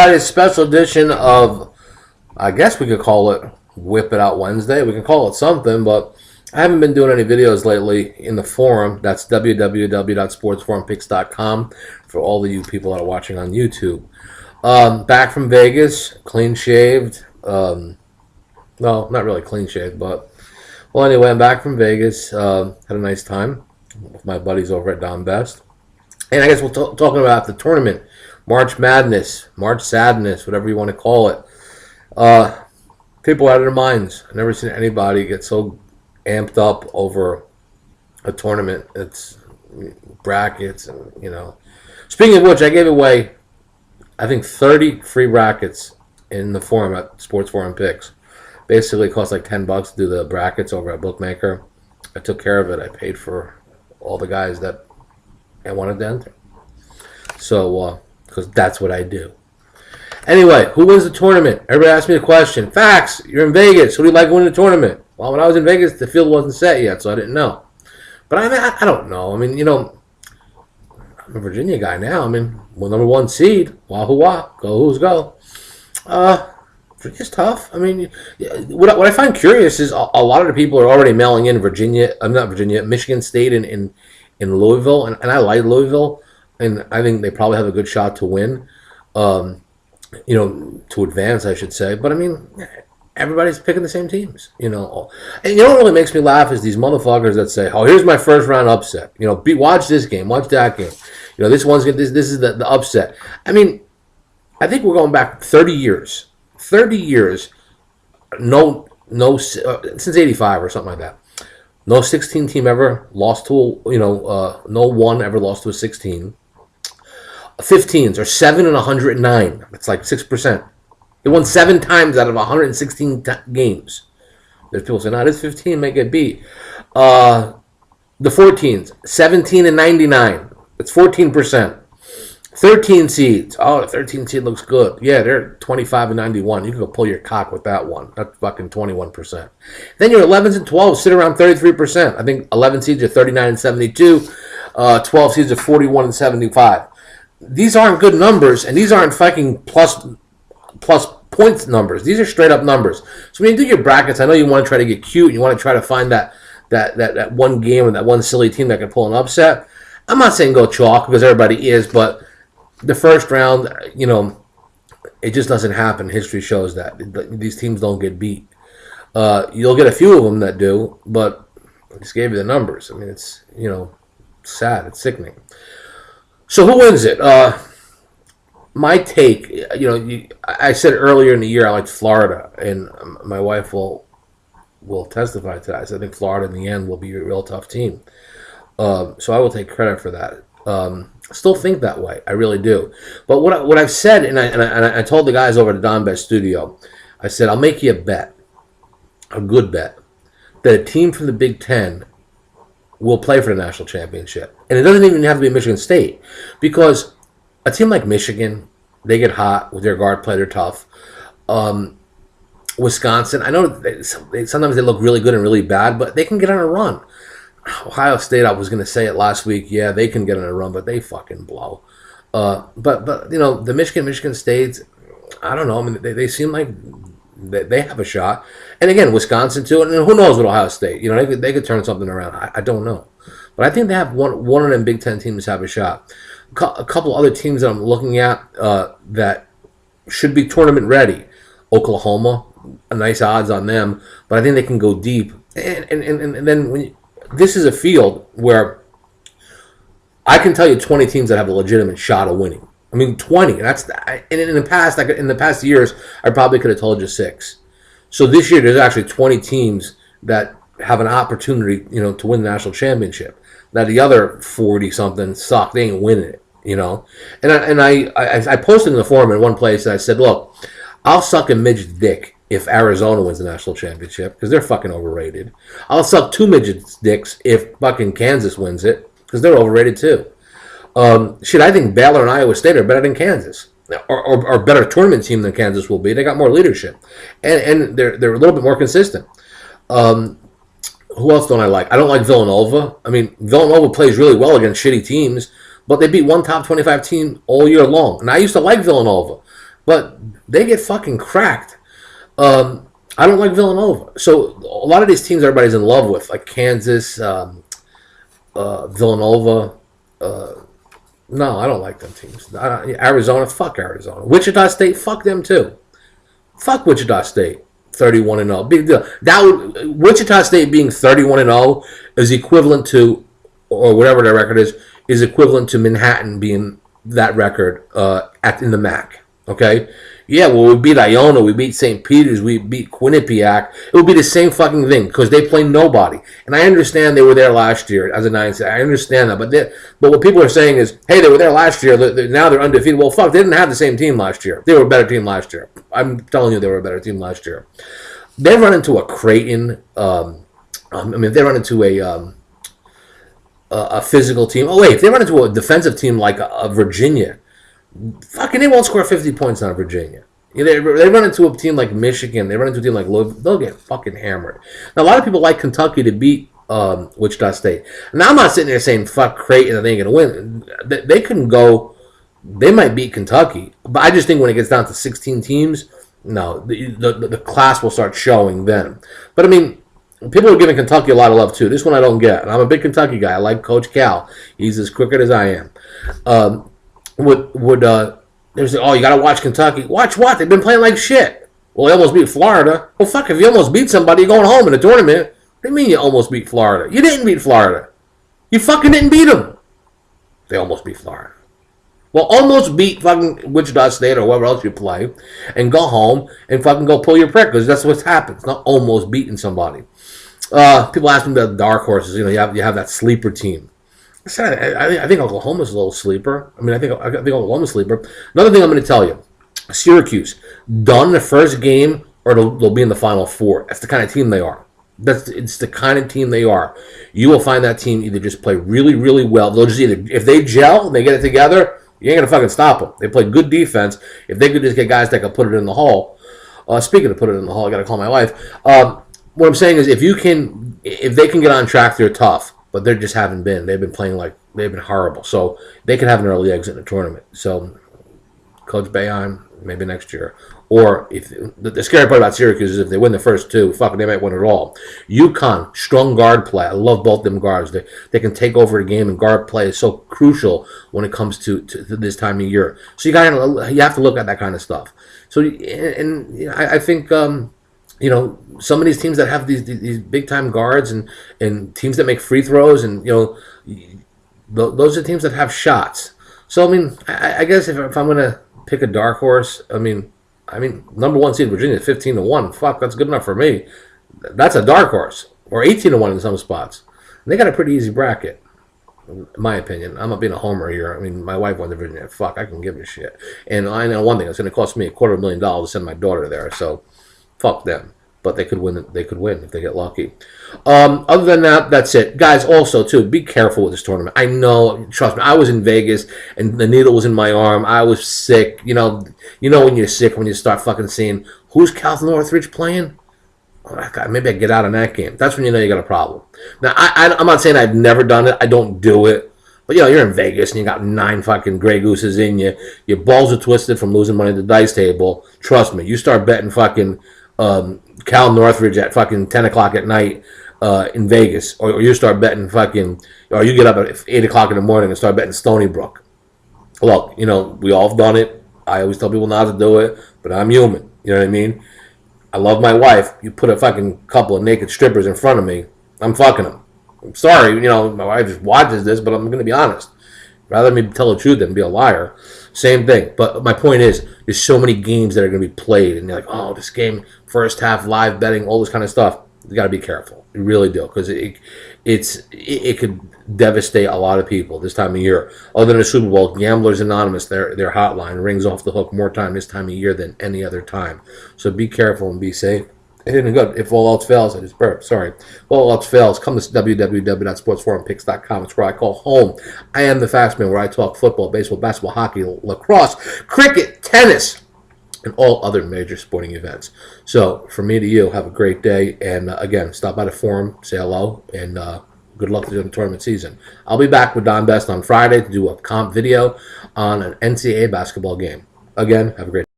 everybody. A special edition of, I guess we could call it Whip It Out Wednesday. We can call it something, but I haven't been doing any videos lately in the forum. That's www.sportsforumpicks.com for all of you people that are watching on YouTube. Back from Vegas, clean shaved. Well, not really clean shaved, but well, anyway, I'm back from Vegas. Had a nice time with my buddies over at Doesnt. And I guess we're talking about the tournament. March Madness, March Sadness, whatever you want to call it. People out of their minds. I've never seen anybody get so amped up over a tournament. It's brackets, and Speaking of which, I gave away, I think, 30 free brackets in the forum at Sports Forum Picks. Basically, it cost like $10 to do the brackets over at Bookmaker. I took care of it. I paid for all the guys that I wanted to enter. So, because that's what I do. Anyway, who wins the tournament? Everybody asked me the question. Facts, you're in Vegas. Who do you like winning the tournament? Well, when I was in Vegas, the field wasn't set yet, so I didn't know. But I don't know. I mean, I'm a Virginia guy now. I mean, well, number one seed. Wahoo wah. Go Who's go. Virginia's tough. I mean, what I find curious is a lot of the people are already mailing in Michigan State in Louisville, and I like Louisville. And I think they probably have a good shot to win, to advance, I should say. But, I mean, everybody's picking the same teams, And what really makes me laugh is these motherfuckers that say, oh, here's my first-round upset. Watch this game, watch that game. This one's this is the upset. I mean, I think we're going back 30 years. 30 years, since 85 or something like that. No 16 team ever lost to, no one ever lost to a 16. 15s are 7 and 109. It's like 6%. They won 7 times out of 116 games. There's people saying, this 15 may get beat. The 14s, 17 and 99. It's 14%. 13 seeds. Oh, the 13 seed looks good. Yeah, they're 25 and 91. You can go pull your cock with that one. That's fucking 21%. Then your 11s and 12s sit around 33%. I think 11 seeds are 39 and 72. 12 seeds are 41 and 75. These aren't good numbers, and these aren't fucking plus points numbers. These are straight up numbers. So when you do your brackets, I know you want to try to get cute. You want to try to find that one game or that one silly team that can pull an upset. I'm not saying go chalk because everybody is, but the first round, it just doesn't happen. History shows that these teams don't get beat. You'll get a few of them that do, but I just gave you the numbers. I mean, it's sad. It's sickening. So who wins it? My take, I said earlier in the year I liked Florida, and my wife will testify to that. I said I think Florida in the end will be a real tough team. So I will take credit for that. I still think that way. I really do. But what I've said, and I told the guys over at the Don Best Studio, I said, I'll make you a bet, a good bet, that a team from the Big Ten will play for the national championship. And it doesn't even have to be Michigan State, because a team like Michigan, they get hot with their guard play. They're tough. Wisconsin, I know sometimes they look really good and really bad, but they can get on a run. Ohio State, I was going to say it last week. Yeah, they can get on a run, but they fucking blow. But the Michigan States, I don't know. I mean, they seem like they have a shot. And again, Wisconsin too. And who knows with Ohio State? They could turn something around. I don't know. But I think they have one of them Big Ten teams have a shot. A couple other teams that I'm looking at that should be tournament ready. Oklahoma, a nice odds on them, but I think they can go deep. And then this is a field where I can tell you 20 teams that have a legitimate shot of winning. I mean, 20. And in the past years, I probably could have told you 6. So this year, there's actually 20 teams that have an opportunity, to win the national championship. Now the other 40 something suck. They ain't winning it, And I posted in the forum in one place and I said, look, I'll suck a midget's dick if Arizona wins the national championship, because they're fucking overrated. I'll suck 2 midgets' dicks if fucking Kansas wins it, because they're overrated too. I think Baylor and Iowa State are better than Kansas, or better tournament team than Kansas will be. They got more leadership, and they're a little bit more consistent. Who else don't I like? I don't like Villanova. I mean, Villanova plays really well against shitty teams, but they beat one top 25 team all year long. And I used to like Villanova. but they get fucking cracked. I don't like Villanova. So a lot of these teams everybody's in love with, like Kansas, Villanova. No, I don't like them teams. Arizona, fuck Arizona. Wichita State, fuck them too. Fuck Wichita State. 31-0. Big deal. Wichita State being 31-0 is equivalent to, or whatever their record is equivalent to Manhattan being that record in the MAC. Okay? Yeah, well, we beat Iona, we beat St. Peter's, we beat Quinnipiac. It would be the same fucking thing because they play nobody. And I understand they were there last year as a 9 seed. I understand that. But what people are saying is, hey, they were there last year, now they're undefeated. Well, fuck, they didn't have the same team last year. They were a better team last year. I'm telling you they were a better team last year. They run into a Creighton. They run into a physical team. Oh, wait, if they run into a defensive team like a Virginia, fucking, they won't score 50 points on Virginia. They run into a team like Michigan. They run into a team like Louisville. They'll get fucking hammered. Now, a lot of people like Kentucky to beat Wichita State. Now, I'm not sitting there saying, fuck Creighton and they ain't going to win. They couldn't go. They might beat Kentucky. But I just think when it gets down to 16 teams, no, the class will start showing then. But, I mean, people are giving Kentucky a lot of love, too. This one I don't get. And I'm a big Kentucky guy. I like Coach Cal. He's as crooked as I am. They say, oh, you got to watch Kentucky. Watch what? They've been playing like shit. Well, they almost beat Florida. Well, fuck, if you almost beat somebody, you're going home in a tournament. What do you mean you almost beat Florida? You didn't beat Florida. You fucking didn't beat them. They almost beat Florida. Well, almost beat fucking Wichita State or whoever else you play and go home and fucking go pull your prick because that's what's happened. It's not almost beating somebody. People ask me about the dark horses. You have that sleeper team. I think Oklahoma's a little sleeper. I think Oklahoma's a sleeper. Another thing I'm going to tell you. Syracuse, done the first game or they'll be in the Final Four. That's the kind of team they are. It's the kind of team they are. You will find that team either just play really, really well. They'll just if they gel and they get it together, you ain't going to fucking stop them. They play good defense. If they could just get guys that could put it in the hall. Speaking of put it in the hall, I got to call my wife. What I'm saying is if they can get on track, they're tough. But they just haven't been. They've been horrible. So they could have an early exit in the tournament. So Coach Boeheim, maybe next year. Or if the scary part about Syracuse is if they win the first two, fuck, they might win it all. UConn, strong guard play. I love both them guards. They can take over a game, and guard play is so crucial when it comes to this time of year. So you have to look at that kind of stuff. So I think. Some of these teams that have these big time guards and teams that make free throws and those are teams that have shots. So I guess if I'm gonna pick a dark horse, number 1 seed Virginia 15-1. Fuck, that's good enough for me. That's a dark horse, or 18-1 in some spots. And they got a pretty easy bracket, in my opinion. I'm not being a homer here. My wife went to Virginia. Fuck, I can give a shit. And I know one thing: it's going to cost me $250,000 to send my daughter there. So. Fuck them. But they could win. They could win if they get lucky. Other than that, that's it. Guys, also, too, be careful with this tournament. I know, trust me, I was in Vegas, and the needle was in my arm. I was sick. You know when you're sick, when you start fucking seeing, who's Cal Northridge playing? Oh, God, maybe I get out in that game. That's when you know you got a problem. Now, I'm not saying I've never done it. I don't do it. But, you're in Vegas, and you got 9 fucking Grey Gooses in you. Your balls are twisted from losing money at the dice table. Trust me, you start betting fucking... Cal Northridge at fucking 10 o'clock at night in Vegas, or you start betting or you get up at 8 o'clock in the morning and start betting Stony Brook. Look, we all have done it. I always tell people not to do it, but I'm human. You know what I mean? I love my wife. You put a fucking couple of naked strippers in front of me, I'm fucking them. I'm sorry, my wife just watches this, but I'm going to be honest. Rather me tell the truth than be a liar. Same thing. But my point is, there's so many games that are going to be played, and you're like, oh, this game, first half, live betting, all this kind of stuff. You got to be careful. You really do, because it could devastate a lot of people this time of year. Other than the Super Bowl, Gamblers Anonymous, their hotline rings off the hook more time this time of year than any other time. So be careful and be safe. And good. If all else fails, I just burped. Sorry. If all else fails, come to www.sportsforumpicks.com. It's where I call home. I am the Factsman, where I talk football, baseball, basketball, hockey, lacrosse, cricket, tennis, and all other major sporting events. So, from me to you, have a great day. And again, stop by the forum, say hello, and good luck to the tournament season. I'll be back with Don Best on Friday to do a comp video on an NCAA basketball game. Again, have a great day.